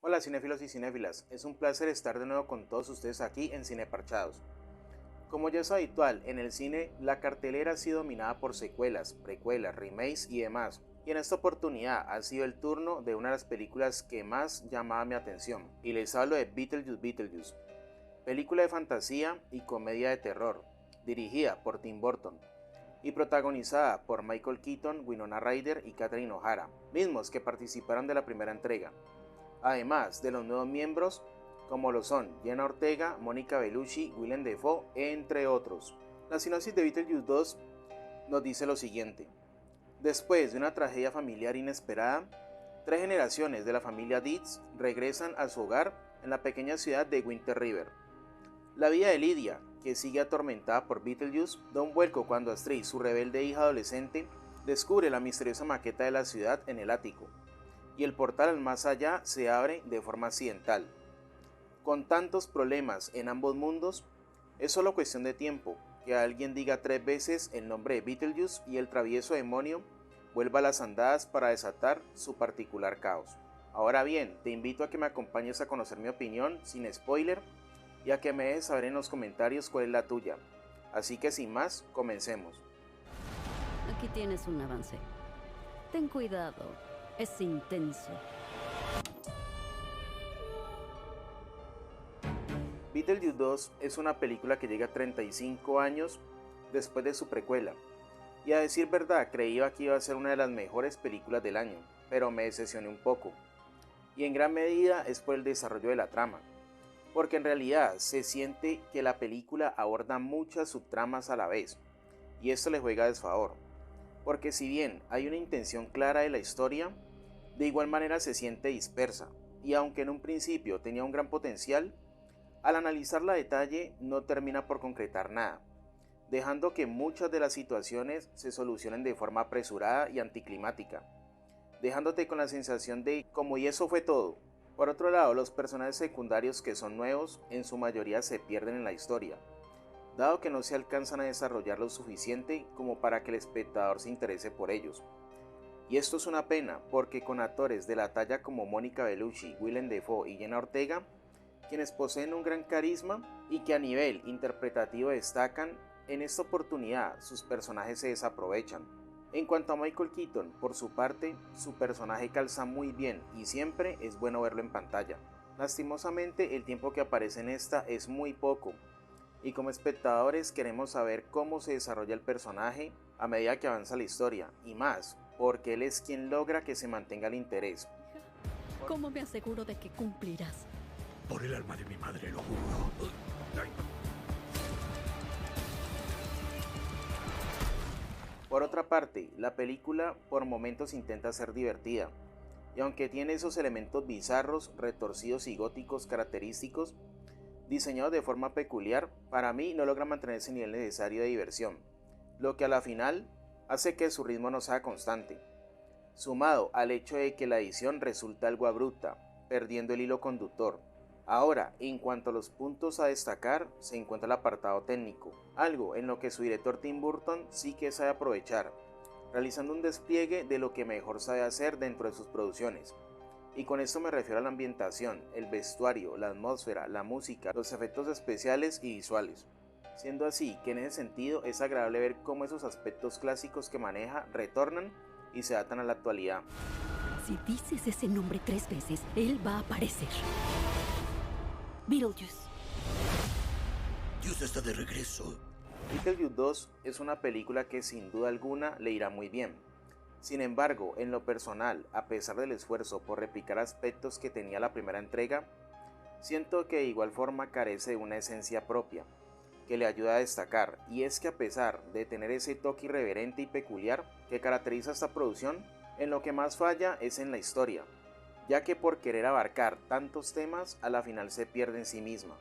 Hola cinéfilos y cinéfilas, es un placer estar de nuevo con todos ustedes aquí en Cine Parchados. Como ya es habitual, en el cine la cartelera ha sido dominada por secuelas, precuelas, remakes y demás, y en esta oportunidad ha sido el turno de una de las películas que más llamaba mi atención, y les hablo de Beetlejuice, película de fantasía y comedia de terror, dirigida por Tim Burton, y protagonizada por Michael Keaton, Winona Ryder y Catherine O'Hara, mismos que participaron de la primera entrega, además de los nuevos miembros como lo son Jenna Ortega, Mónica Bellucci, Willem Dafoe, entre otros. La sinopsis de Beetlejuice 2 nos dice lo siguiente: después de una tragedia familiar inesperada, tres generaciones de la familia Deeds regresan a su hogar en la pequeña ciudad de Winter River. La vida de Lydia, que sigue atormentada por Beetlejuice, da un vuelco cuando Astrid, su rebelde hija adolescente, descubre la misteriosa maqueta de la ciudad en el ático, y el portal al más allá se abre de forma accidental. Con tantos problemas en ambos mundos, es solo cuestión de tiempo que alguien diga 3 veces el nombre de Beetlejuice y el travieso demonio vuelva a las andadas para desatar su particular caos. Ahora bien, te invito a que me acompañes a conocer mi opinión sin spoiler y a que me dejes saber en los comentarios cuál es la tuya. Así que sin más, comencemos. Aquí tienes un avance. Ten cuidado, es intenso. Beetlejuice 2 es una película que llega 35 años después de su precuela, y a decir verdad creía que iba a ser una de las mejores películas del año, pero me decepcioné un poco, y en gran medida es por el desarrollo de la trama, porque en realidad se siente que la película aborda muchas subtramas a la vez, y esto le juega a desfavor, porque si bien hay una intención clara de la historia, de igual manera se siente dispersa, y aunque en un principio tenía un gran potencial, al analizarla a detalle no termina por concretar nada, dejando que muchas de las situaciones se solucionen de forma apresurada y anticlimática, dejándote con la sensación de como y eso fue todo. Por otro lado, los personajes secundarios que son nuevos en su mayoría se pierden en la historia, dado que no se alcanzan a desarrollar lo suficiente como para que el espectador se interese por ellos. Y esto es una pena, porque con actores de la talla como Mónica Bellucci, Willem Dafoe y Jenna Ortega, quienes poseen un gran carisma y que a nivel interpretativo destacan, en esta oportunidad sus personajes se desaprovechan. En cuanto a Michael Keaton, por su parte, su personaje calza muy bien y siempre es bueno verlo en pantalla. Lastimosamente, el tiempo que aparece en esta es muy poco, y como espectadores queremos saber cómo se desarrolla el personaje a medida que avanza la historia, y más, porque él es quien logra que se mantenga el interés. ¿Cómo me aseguro de que cumplirás? Por el alma de mi madre, lo juro. Ay. Por otra parte, la película por momentos intenta ser divertida, y aunque tiene esos elementos bizarros, retorcidos y góticos característicos, diseñados de forma peculiar, para mí no logra mantener ese nivel necesario de diversión, lo que a la final hace que su ritmo no sea constante, sumado al hecho de que la edición resulta algo abrupta, perdiendo el hilo conductor. Ahora, en cuanto a los puntos a destacar, se encuentra el apartado técnico, algo en lo que su director Tim Burton sí que sabe aprovechar, realizando un despliegue de lo que mejor sabe hacer dentro de sus producciones. Y con esto me refiero a la ambientación, el vestuario, la atmósfera, la música, los efectos especiales y visuales. Siendo así que en ese sentido es agradable ver cómo esos aspectos clásicos que maneja retornan y se adaptan a la actualidad. Si dices ese nombre 3 veces, él va a aparecer. Beetlejuice. Dios está de regreso. Beetlejuice 2 es una película que sin duda alguna le irá muy bien. Sin embargo, en lo personal, a pesar del esfuerzo por replicar aspectos que tenía la primera entrega, siento que de igual forma carece de una esencia propia, que le ayuda a destacar, y es que a pesar de tener ese toque irreverente y peculiar que caracteriza esta producción, en lo que más falla es en la historia, ya que por querer abarcar tantos temas a la final se pierde en sí misma,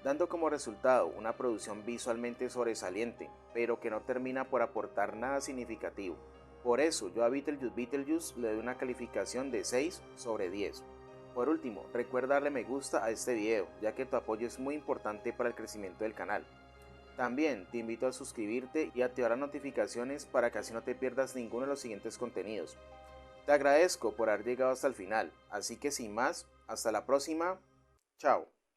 dando como resultado una producción visualmente sobresaliente, pero que no termina por aportar nada significativo. Por eso yo a Beetlejuice le doy una calificación de 6 sobre 10. Por último, recuerda darle me gusta a este video, ya que tu apoyo es muy importante para el crecimiento del canal. También te invito a suscribirte y activar las notificaciones para que así no te pierdas ninguno de los siguientes contenidos. Te agradezco por haber llegado hasta el final, así que sin más, Hasta la próxima. Chao.